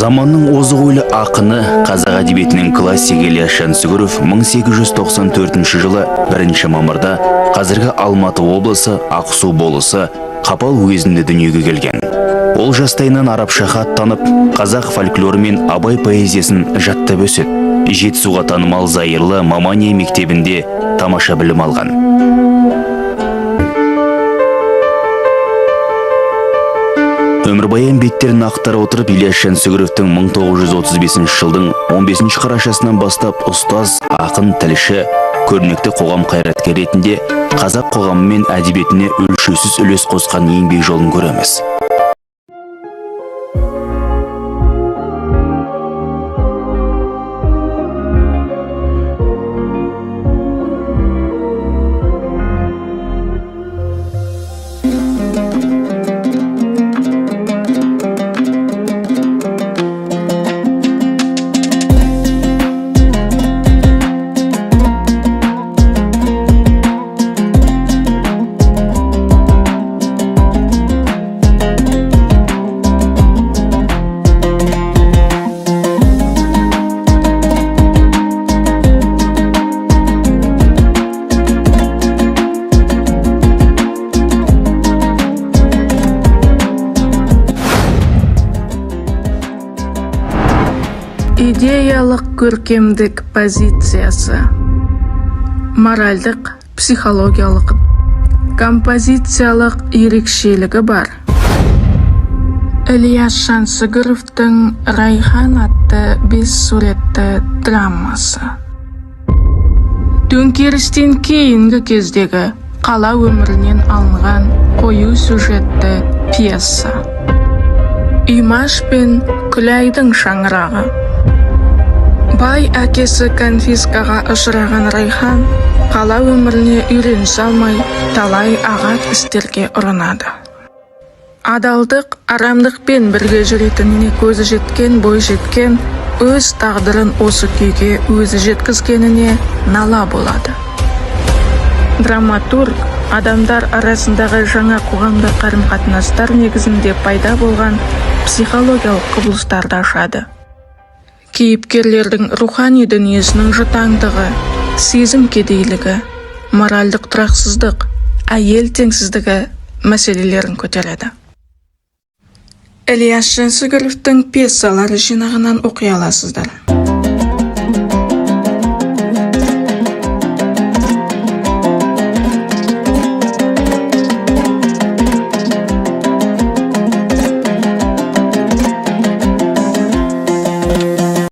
Заманның озық ойлы ақыны, қазақ әдебиетінің классигі Ілияс Жансүгіров 1894 жылы 1 мамырда қазіргі Алматы облысы Ақсу болысы Қапал уезінде дүниеге келген. Ол жастайынан арабша хат танып, қазақ фольклоры мен абай поэзиясын жаттап өседі. Жетісуға танымал Зайырлы Мамания мектебінде тамаша білім алған. Өмірбаян беттерін ақтара отырып, Ілияс Жансүгіровтің 1935 жылдың 15 қарашасынан бастап ұстаз, ақын, тілші, көрнекті қоғам қайраткері ретінде қазақ қоғамы мен әдебиетіне өлшеусіз үлес қосқан еңбек жолын көреміз. Идеялық көркемдік позициясы, моральдық, психологиялық, композициялық ерекшелігі бар. Ілияс Жансүгіровтің Райхан атты 5 суретті драмасы. Төңкерістен кейінгі кездегі қала өмірінен алынған қою сюжетті пьеса. Имаш пен Күлайдың шаңырағы. Бай әкесі конфискаға ұшыраған Райхан қала өміріне үйренісе алмай талай ағат істерге ұрынады. Адалдық, арамдықпен бірге жүретініне көзі жеткен, бой жеткен, өз тағдырын осы күйге өзі жеткізгеніне нала болады. Драматург адамдар арасындағы жаңа қоғамдық қарым-қатынастар негізінде пайда болған психологиялық құбылыстарды ашады. Кейіпкерлердің рухани дүниесінің жұтаңдығы, сезім кедейлігі, моральдық тұрақсыздық, әйел теңсіздігі мәселелерін көтереді. Ілияс Жансүгіровтің пьесалары жинағынан оқи аласыздар.